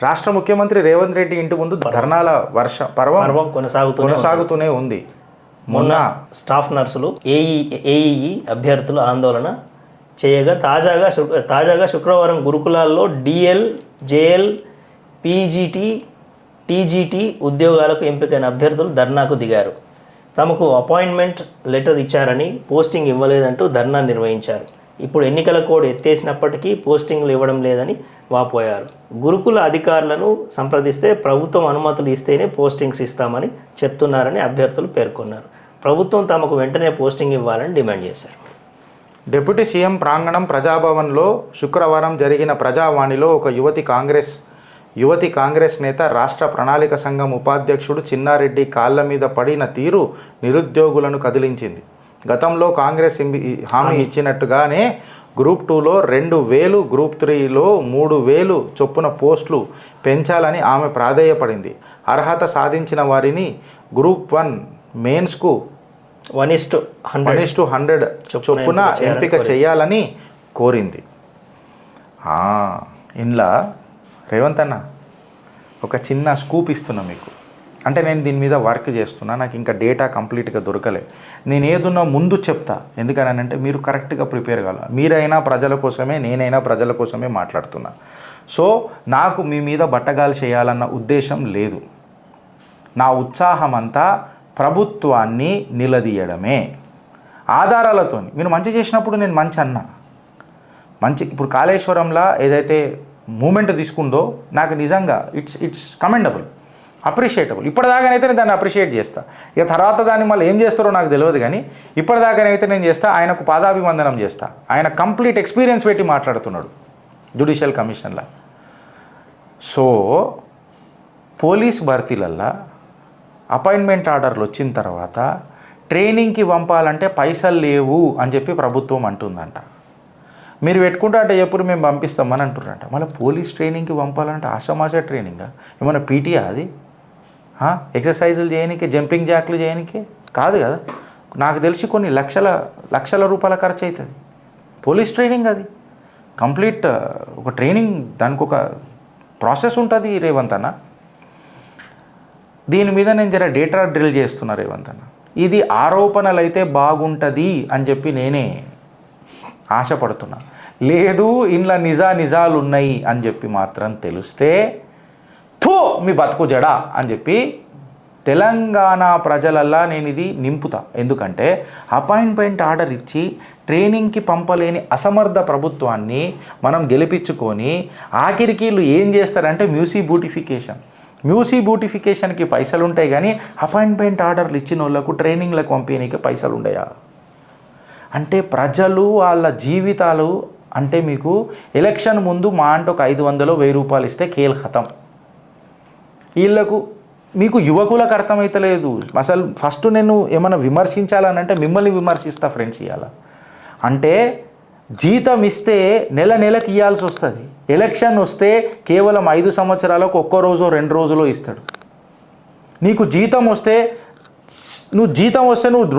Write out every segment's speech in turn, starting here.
రాష్ట్ర ముఖ్యమంత్రి రేవంత్ రెడ్డి ఇంటి ముందు ధర్నాల పర్వం కొనసాగుతూనే ఉంది. మొన్న స్టాఫ్ నర్సులు ఏఈఈ అభ్యర్థులు ఆందోళన చేయగా తాజాగా శుక్రవారం గురుకులాల్లో డిఎల్, జేఎల్, పీజీటీ, టీజీటీ ఉద్యోగాలకు ఎంపికైన అభ్యర్థులు ధర్నాకు దిగారు. తమకు అపాయింట్మెంట్ లెటర్ ఇచ్చారని పోస్టింగ్ ఇవ్వలేదంటూ ధర్నా నిర్వహించారు. ఇప్పుడు ఎన్నికల కోడ్ ఎత్తేసినప్పటికీ పోస్టింగ్లు ఇవ్వడం లేదని వాపోయారు. గురుకుల అధికారులను సంప్రదిస్తే ప్రభుత్వం అనుమతులు ఇస్తేనే పోస్టింగ్స్ ఇస్తామని చెప్తున్నారని అభ్యర్థులు పేర్కొన్నారు. ప్రభుత్వం తమకు వెంటనే పోస్టింగ్ ఇవ్వాలని డిమాండ్ చేశారు. డిప్యూటీ సీఎం ప్రాంగణం ప్రజాభవన్లో శుక్రవారం జరిగిన ప్రజావాణిలో ఒక యువతి కాంగ్రెస్ నేత రాష్ట్ర ప్రణాళిక సంఘం ఉపాధ్యక్షుడు చిన్నారెడ్డి కాళ్ల మీద పడిన తీరు నిరుద్యోగులను కదిలించింది. గతంలో కాంగ్రెస్ హామీ ఇచ్చినట్టుగానే గ్రూప్ 2లో 2,000, గ్రూప్ 3లో 3,000 చొప్పున పోస్టులు పెంచాలని ఆమె ప్రాధేయపడింది. అర్హత సాధించిన వారిని గ్రూప్ 1 మెయిన్స్కు 1:100 చొప్పున ఎంపిక చేయాలని కోరింది. ఇందులో రేవంత్ అన్న ఒక చిన్న స్కూప్ ఇస్తున్నా మీకు. అంటే నేను దీని మీద వర్క్ చేస్తున్నా, నాకు ఇంకా డేటా కంప్లీట్గా దొరకలే. నేను ఏదున్నా ముందు చెప్తా, ఎందుకనంటే మీరు కరెక్ట్గా ప్రిపేర్ కావాలి. మీరైనా ప్రజల కోసమే, నేనైనా ప్రజల కోసమే మాట్లాడుతున్నా. సో నాకు మీ మీద బట్టగాలు చేయాలన్న ఉద్దేశం లేదు. నా ఉత్సాహం అంతా ప్రభుత్వాన్ని నిలదీయడమే, ఆధారాలతో. మీరు మంచి చేసినప్పుడు నేను మంచి అన్నా. ఇప్పుడు కాళేశ్వరంలో ఏదైతే మూమెంట్ తీసుకుందో నాకు నిజంగా ఇట్స్ కమెండబుల్, అప్రిషియేటబుల్. ఇప్పటిదాకానైతే నేను దాన్ని అప్రిషియేట్ చేస్తా. ఇక తర్వాత దాన్ని మళ్ళీ ఏం చేస్తారో నాకు తెలియదు, కానీ ఇప్పటిదాకానైతే నేను చేస్తా. ఆయనకు పాదాభివందనం చేస్తా. ఆయన కంప్లీట్ ఎక్స్పీరియన్స్ పెట్టి మాట్లాడుతున్నాడు జ్యుడిషియల్ కమిషన్లో. సో పోలీస్ భర్తీలల్లో అపాయింట్మెంట్ ఆర్డర్లు వచ్చిన తర్వాత ట్రైనింగ్కి పంపాలంటే పైసలు లేవు అని చెప్పి ప్రభుత్వం అంటుందంట. మీరు పెట్టుకుంటా అంటే ఎప్పుడు మేము పంపిస్తామని అంటున్నారంట. మళ్ళీ పోలీస్ ట్రైనింగ్కి పంపాలంటే ఆషామాషా ట్రైనింగా? ఏమన్నా పీటీఆ అది? ఎక్సర్సైజులు చేయడానికి, జంపింగ్ జాక్లు చేయడానికి కాదు కదా. నాకు తెలిసి కొన్ని లక్షల రూపాయల ఖర్చు అవుతుంది పోలీస్ ట్రైనింగ్. అది కంప్లీట్ ఒక ట్రైనింగ్, దానికి ఒక ప్రాసెస్ ఉంటుంది రేవంత్ అన్న. దీని మీద నేను జర డేటా డ్రిల్ చేస్తున్నా రేవంత్ అన్న. ఇది ఆరోపణలు అయితే బాగుంటుంది అని చెప్పి నేనే ఆశపడుతున్నా. లేదు ఇంట్లో నిజాలు ఉన్నాయి అని చెప్పి మాత్రం తెలిస్తే మీ బతుకు జడా అని చెప్పి తెలంగాణ ప్రజలల్లా నేను ఇది నింపుతా. ఎందుకంటే అపాయింట్మెంట్ ఆర్డర్ ఇచ్చి ట్రైనింగ్కి పంపలేని అసమర్థ ప్రభుత్వాన్ని మనం గెలిపించుకొని ఆఖరికి వీళ్ళు ఏం చేస్తారంటే మ్యూసీ బ్యూటిఫికేషన్కి పైసలు ఉంటాయి, కానీ అపాయింట్మెంట్ ఆర్డర్లు ఇచ్చిన వాళ్ళకు ట్రైనింగ్లకు పంపించడానికి పైసలు ఉండయా? అంటే ప్రజలు వాళ్ళ జీవితాలు అంటే మీకు ఎలక్షన్ ముందు మా అంటే ఒక 500-1000 రూపాయలు ఇస్తే కేల్ ఖతం. వీళ్ళకు మీకు యువకులకు అర్థమవుతలేదు. అసలు ఫస్ట్ నేను ఏమైనా విమర్శించాలనంటే మిమ్మల్ని విమర్శిస్తా ఫ్రెండ్స్. ఇవ్వాల అంటే జీతం ఇస్తే నెలకి ఇవ్వాల్సి వస్తుంది. ఎలక్షన్ వస్తే కేవలం 5 సంవత్సరాలకు 1 రోజు 2 రోజులో ఇస్తాడు. నీకు జీతం వస్తే నువ్వు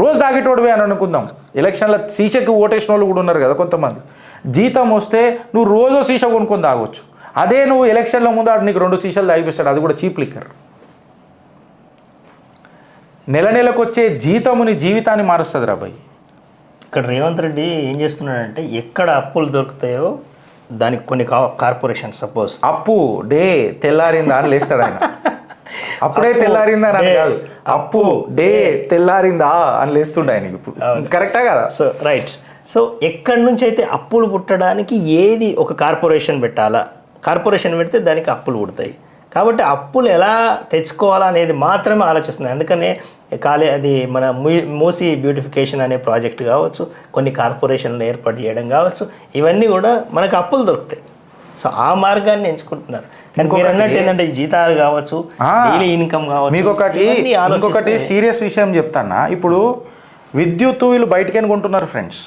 రోజు తాగేటోడివే అని అనుకుందాం. ఎలక్షన్లో సీసకి ఓటేసిన వాళ్ళు కూడా ఉన్నారు కదా కొంతమంది. జీతం వస్తే నువ్వు రోజు సీసా కొనుక్కొని తాగొచ్చు. అదే నువ్వు ఎలక్షన్ల ముందు నీకు 2 సీసాలు తాగిపిస్తాడు, అది కూడా చీప్ లిక్కర్. నెలకు వచ్చే జీతముని జీవితాన్ని మారుస్తుంది రాబాయ్. ఇక్కడ రేవంత్ రెడ్డి ఏం చేస్తున్నాడంటే ఎక్కడ అప్పులు దొరుకుతాయో దానికి కొన్ని కార్పొరేషన్ సపోజ్ అప్పు డే తెల్లారిందా అని లేస్తాడు ఆయన. అప్పుడే తెల్లారిందా అని కాదు, అప్పు డే తెల్లారిందా అని లేస్తుండే ఆయన. ఇప్పుడు కరెక్టా కదా? So right. సో ఎక్కడి నుంచి అయితే అప్పులు పుట్టడానికి ఏది ఒక కార్పొరేషన్ పెట్టాలా, కార్పొరేషన్ పెడితే దానికి అప్పులు పుడతాయి. కాబట్టి అప్పులు ఎలా తెచ్చుకోవాలా అనేది మాత్రమే ఆలోచిస్తున్నాయి. అందుకనే అది మన మూసీ బ్యూటిఫికేషన్ అనే ప్రాజెక్ట్ కావచ్చు, కొన్ని కార్పొరేషన్లు ఏర్పాటు చేయడం కావచ్చు, ఇవన్నీ కూడా మనకు అప్పులు దొరుకుతాయి. సో ఆ మార్గాన్ని ఎంచుకుంటున్నారు. కానీ మీరు అన్నట్టు ఏంటంటే జీతాలు కావచ్చు, డైలీ ఇన్కమ్ కావచ్చు. మీకు ఇంకొకటి సీరియస్ విషయం చెప్తానా. ఇప్పుడు విద్యుత్ వీళ్ళు బయటకేని కొంటున్నారు ఫ్రెండ్స్,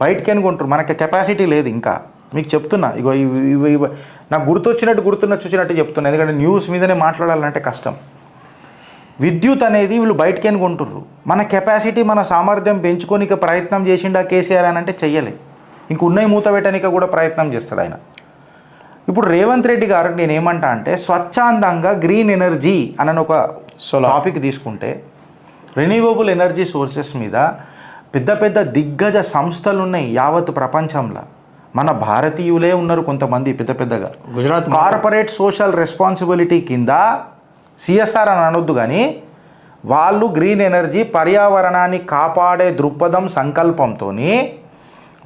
బయటకేని కొంటారు. మనకి కెపాసిటీ లేదు ఇంకా. మీకు చెప్తున్నా, ఇగో ఇవి నాకు చూసినట్టు చెప్తున్నా. ఎందుకంటే న్యూస్ మీదనే మాట్లాడాలంటే కష్టం. విద్యుత్ అనేది వీళ్ళు బయటకేని కొంటుర్రు. మన కెపాసిటీ, మన సామర్థ్యం పెంచుకోనిక ప్రయత్నం చేసిండా కేసీఆర్ అని అంటే చెయ్యలే. ఇంక ఉన్నాయి మూత పెట్టడానికి కూడా ప్రయత్నం చేస్తాడు ఆయన. ఇప్పుడు రేవంత్ రెడ్డి గారు నేనేమంటా అంటే స్వచ్ఛందంగా గ్రీన్ ఎనర్జీ అని ఒక టాపిక్ తీసుకుంటే రెన్యూవబుల్ ఎనర్జీ సోర్సెస్ మీద పెద్ద పెద్ద దిగ్గజ సంస్థలు ఉన్నాయి యావత్ ప్రపంచంలో. మన భారతీయులే ఉన్నారు కొంతమంది పెద్ద పెద్దగా. గుజరాత్ కార్పొరేట్ సోషల్ రెస్పాన్సిబిలిటీ కింద సిఎస్ఆర్ అని అనొద్దు కానీ వాళ్ళు గ్రీన్ ఎనర్జీ పర్యావరణాన్ని కాపాడే దృక్పథం సంకల్పంతో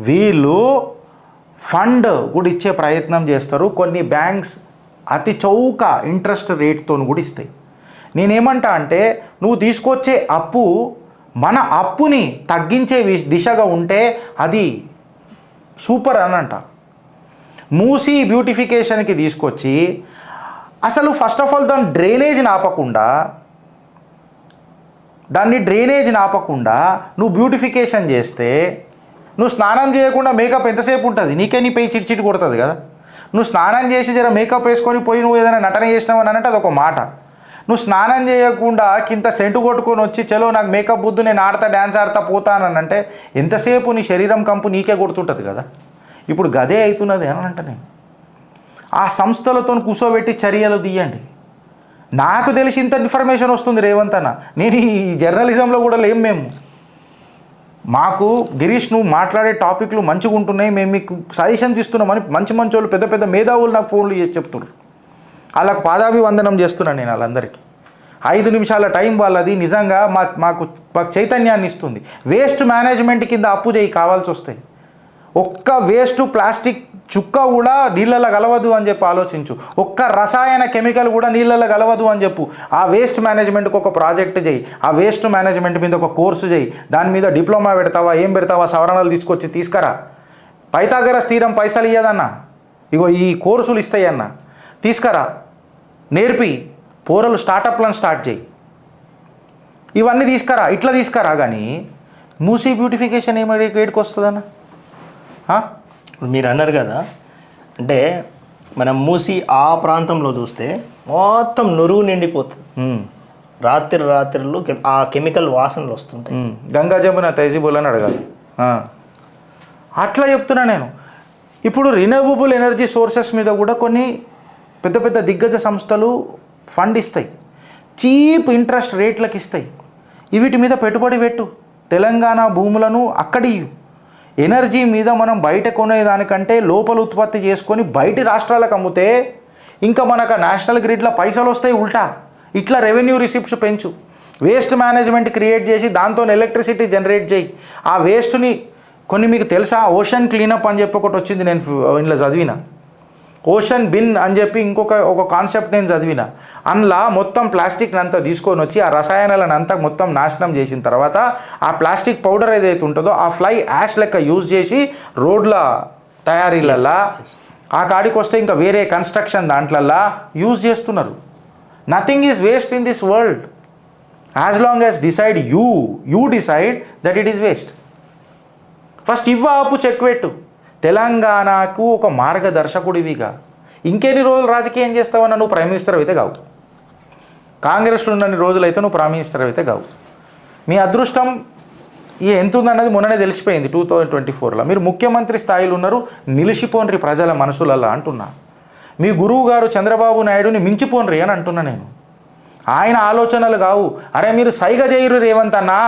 వీళ్ళు ఫండ్ కూడా ఇచ్చే ప్రయత్నం చేస్తారు. కొన్ని బ్యాంక్స్ అతి చౌక ఇంట్రెస్ట్ రేట్తో కూడా ఇస్తాయి. నేనేమంటా అంటే నువ్వు తీసుకొచ్చే అప్పు మన అప్పుని తగ్గించే దిశగా ఉంటే అది సూపర్ అని అంట. మూసీ బ్యూటిఫికేషన్కి తీసుకొచ్చి అసలు ఫస్ట్ ఆఫ్ ఆల్ దాన్ని డ్రైనేజ్ నాపకుండా నువ్వు బ్యూటిఫికేషన్ చేస్తే నువ్వు స్నానం చేయకుండా మేకప్ ఎంతసేపు ఉంటుంది? నీకే నీ పెయి చిటి కొడుతుంది కదా. నువ్వు స్నానం చేసి జర మేకప్ వేసుకొని పోయి నువ్వు ఏదైనా నటన చేసినావు అని అంటే అదొక మాట. నువ్వు స్నానం చేయకుండా కింద సెంటు కొట్టుకొని వచ్చి చలో నాకు మేకప్ బుద్దు నేను ఆడతా డ్యాన్స్ ఆడతా పోతానంటే ఎంతసేపు నీ శరీరం కంపు నీకే కొడుతుంటుంది కదా. ఇప్పుడు గదే అవుతున్నది అని అంటే నేను ఆ సంస్థలతో కూర్చోబెట్టి చర్యలు తీయండి. నాకు తెలిసి ఇంత ఇన్ఫర్మేషన్ వస్తుంది రేవంత్ అన్న. నేను ఈ జర్నలిజంలో కూడా లేం మేము. మాకు గిరీష్ నువ్వు మాట్లాడే టాపిక్లు మంచిగా ఉంటున్నాయి, మేము మీకు సజెషన్స్ ఇస్తున్నామని మంచి మంచి వాళ్ళు పెద్ద పెద్ద మేధావులు నాకు ఫోన్లు చేసి చెప్తున్నారు. వాళ్ళకు పాదాభివందనం చేస్తున్నాను నేను వాళ్ళందరికీ. 5 నిమిషాల టైం వాళ్ళది నిజంగా మాకు చైతన్యాన్ని ఇస్తుంది. వేస్ట్ మేనేజ్మెంట్ కింద అప్పు చేయి కావాల్సి వస్తాయి. ఒక్క వేస్ట్ ప్లాస్టిక్ చుక్క కూడా నీళ్ళల్లో కలవదు అని చెప్పి ఆలోచించు. ఒక్క రసాయన కెమికల్ కూడా నీళ్ళల్లో కలవదు అని చెప్పు. ఆ వేస్ట్ మేనేజ్మెంట్కి ఒక ప్రాజెక్ట్ చేయి. ఆ వేస్ట్ మేనేజ్మెంట్ మీద ఒక కోర్సు చేయి. దాని మీద డిప్లొమా పెడతావా ఏం పెడతావా సవరణలు తీసుకురా. పైథాగరస్ థీరం పైసలు ఇయ్యదన్న, ఇగో ఈ కోర్సులు ఇస్తాయన్న, తీసుకురా, నేర్పి పోరలు స్టార్టప్లను స్టార్ట్ చేయి. ఇవన్నీ తీసుకురా, ఇట్లా తీసుకురా. కానీ మూసీ బ్యూటిఫికేషన్ ఏడికి వస్తుందన్న? మీరు అన్నారు కదా, అంటే మనం మూసి ఆ ప్రాంతంలో చూస్తే మొత్తం నురుగు నిండిపోతుంది. రాత్రులు ఆ కెమికల్ వాసనలు వస్తుంటాయి. గంగా జమున తహజీబుల్ అని అడగాలి. అట్లా చెప్తున్నా నేను. ఇప్పుడు రిన్యూవబుల్ ఎనర్జీ సోర్సెస్ మీద కూడా కొన్ని పెద్ద పెద్ద దిగ్గజ సంస్థలు ఫండ్ ఇస్తాయి, చీప్ ఇంట్రెస్ట్ రేట్లకు ఇస్తాయి. వీటి మీద పెట్టుబడి పెట్టు. తెలంగాణ భూములను అక్కడి ఎనర్జీ మీద మనం బయట కొనేదానికంటే లోపల ఉత్పత్తి చేసుకొని బయటి రాష్ట్రాలకు అమ్మితే ఇంకా మనకు నేషనల్ గ్రిడ్లో పైసలు వస్తాయి. ఉల్టా ఇట్లా రెవెన్యూ రిసిప్ట్స్ పెంచు. వేస్ట్ మేనేజ్మెంట్ క్రియేట్ చేసి దాంతో ఎలక్ట్రిసిటీ జనరేట్ చేయి. ఆ వేస్ట్ని కొన్ని మీకు తెలుసా, ఓషన్ క్లీనప్ అని చెప్పి ఒకటి వచ్చింది, నేను ఇందులో చదివిన. ఓషన్ బిన్ అని చెప్పి ఒక కాన్సెప్ట్ నేను చదివిన. అందులో మొత్తం ప్లాస్టిక్ని అంతా తీసుకొని వచ్చి ఆ రసాయనాలను అంతా మొత్తం నాశనం చేసిన తర్వాత ఆ ప్లాస్టిక్ పౌడర్ ఏదైతే ఉంటుందో ఆ ఫ్లై యాష్ లెక్క యూజ్ చేసి రోడ్ల తయారీలల్లా ఆ కాడికి వస్తే ఇంకా వేరే కన్స్ట్రక్షన్ దాంట్లల్లా యూజ్ చేస్తున్నారు. Nothing is waste in this world as long as you decide that it is waste. First ఆపు చెక్ పెట్టు. తెలంగాణకు ఒక మార్గదర్శకుడివిగా ఇంకెన్ని రోజులు రాజకీయం చేస్తావన్నా నువ్వు ప్రైమ్ మినిస్టర్ అయితే కావు. కాంగ్రెస్లో ఉన్నన్ని రోజులైతే నువ్వు ప్రైమ్ మినిస్టర్ అయితే కావు. మీ అదృష్టం ఎంత ఉందన్నది మొన్ననే తెలిసిపోయింది 2024లో. మీరు ముఖ్యమంత్రి స్థాయిలో ఉన్నారు, నిలిచిపోన్రి ప్రజల మనసులల్లా అంటున్నా. మీ గురువు గారు చంద్రబాబు నాయుడుని మించిపోన్రి అని అంటున్నా నేను. ఆయన ఆలోచనలు కావు. అరే మీరు సైగ చేయరు రేవంత్ అన్నా,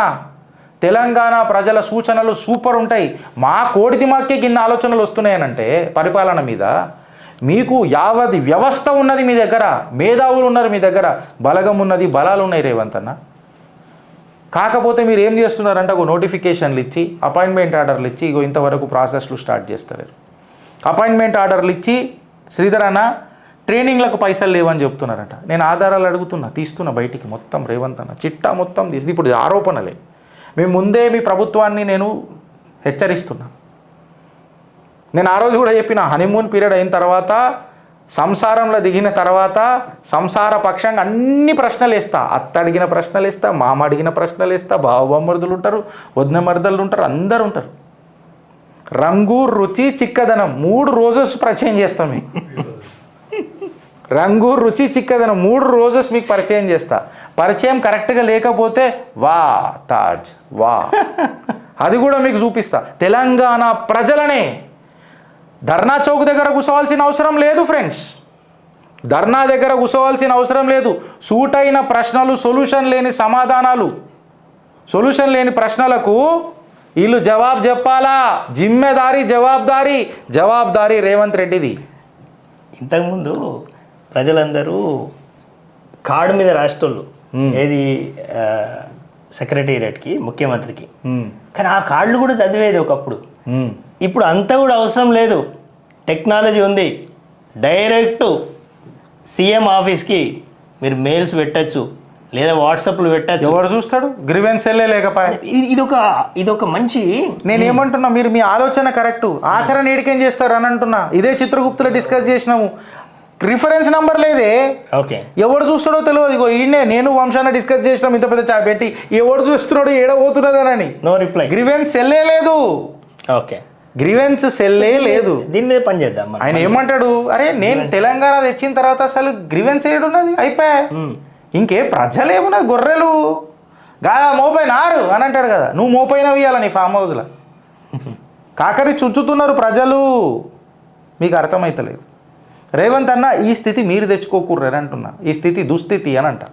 తెలంగాణ ప్రజల సూచనలు సూపర్ ఉంటాయి. మా కోడి దిమాక్కే కింద ఆలోచనలు వస్తున్నాయనంటే పరిపాలన మీద మీకు యావది వ్యవస్థ ఉన్నది మీ దగ్గర, మేధావులు ఉన్నారు మీ దగ్గర, బలగం ఉన్నది, బలాలు ఉన్నాయి రేవంత్ అన్న. కాకపోతే మీరు ఏం చేస్తున్నారంటే ఒక నోటిఫికేషన్లు ఇచ్చి అపాయింట్మెంట్ ఆర్డర్లు ఇచ్చి ఇగో ఇంతవరకు ప్రాసెస్లు స్టార్ట్ చేస్తారు. అపాయింట్మెంట్ ఆర్డర్లు ఇచ్చి శ్రీధర్ అన్న ట్రైనింగ్లకు పైసలు లేవని చెప్తున్నారట. నేను ఆధారాలు అడుగుతున్నా, తీస్తున్నా బయటికి మొత్తం రేవంత్ అన్న చిట్టా మొత్తం తీసి. ఇప్పుడు ఆరోపణలే. మేము ముందే మీ ప్రభుత్వాన్ని నేను హెచ్చరిస్తున్నా. నేను ఆ రోజు కూడా చెప్పిన, హనీమూన్ పీరియడ్ అయిన తర్వాత సంసారంలో దిగిన తర్వాత సంసార పక్షంగా అన్ని ప్రశ్నలు వేస్తా. అత్త అడిగిన ప్రశ్నలు వేస్తా, మామ అడిగిన ప్రశ్నలు వేస్తా, బావమరుదులు ఉంటారు, వదిన మరుదలు ఉంటారు, అందరు ఉంటారు. రంగు రుచి చిక్కదనం 3 రోజెస్ పరిచయం చేస్తాం మీకు. రంగు రుచి చిక్కదనం 3 రోజెస్ మీకు పరిచయం చేస్తా. పరిచయం కరెక్ట్గా లేకపోతే వా తాజ్ వా అది కూడా మీకు చూపిస్తా. తెలంగాణ ప్రజలనే ధర్నా చౌక్ దగ్గర కూర్చోవాల్సిన అవసరం లేదు ఫ్రెండ్స్, ధర్నా దగ్గర కూర్చోవాల్సిన అవసరం లేదు. సూట్ అయిన ప్రశ్నలు, సొల్యూషన్ లేని సమాధానాలు, సొల్యూషన్ లేని ప్రశ్నలకు వీళ్ళు జవాబు చెప్పాలా. జవాబుదారీ రేవంత్ రెడ్డిది. ఇంతకుముందు ప్రజలందరూ కార్డు మీద రాసేటోళ్ళు, ఏది సెక్రటేరియట్కి, ముఖ్యమంత్రికి. కానీ ఆ కార్డులు కూడా చదివేది ఒకప్పుడు. ఇప్పుడు అంతా కూడా అవసరం లేదు, టెక్నాలజీ ఉంది. డైరెక్ట్ సీఎం ఆఫీస్కి మీరు మెయిల్స్ పెట్టచ్చు, లేదా వాట్సాప్లు పెట్టచ్చు. ఎవరు చూస్తాడు? గ్రీవెన్స్ సెల్లే లేకపోయా. ఇదొక మంచి, నేనేమంటున్నా, మీరు మీ ఆలోచన కరెక్టు, ఆచరణ ఏడికేం చేస్తారు అని అంటున్నా. ఇదే చిత్రగుప్తులో డిస్కస్ చేసినాము. రిఫరెన్స్ నెంబర్ లేదే, ఓకే, ఎవడు చూస్తాడో తెలియదు. ఇగో ఈయనే నేను వంశాన్ని డిస్కస్ చేసినాం ఇంత పెద్ద చాయ్ పెట్టి, ఎవడు చూస్తున్నాడు ఏడబోతున్నదని. No reply. గ్రీవెన్స్ సెల్లే లేదు. ఓకే, గ్రీవెన్స్ సెల్లే లేదు. దీని మీద పని చేద్దాం. ఆయన ఏమంటాడు, అరే నేను తెలంగాణ తెచ్చిన తర్వాత అసలు గ్రీవెన్స్ ఏడున్నది, అయిపోయా, ఇంకే ప్రజలు ఏమున్నది, గొర్రెలు గాదా మోపైనారు అని అంటాడు కదా. నువ్వు మోపైనవి ఇవ్వాలి నీ ఫామ్ హౌస్లో. కాకరి చుచ్చుతున్నారు ప్రజలు, మీకు అర్థమవుతలేదు. రేవంత్ అన్న ఈ స్థితి మీరు తెచ్చుకోకూర్రని అంటున్నా. ఈ స్థితి దుస్థితి అని అంట.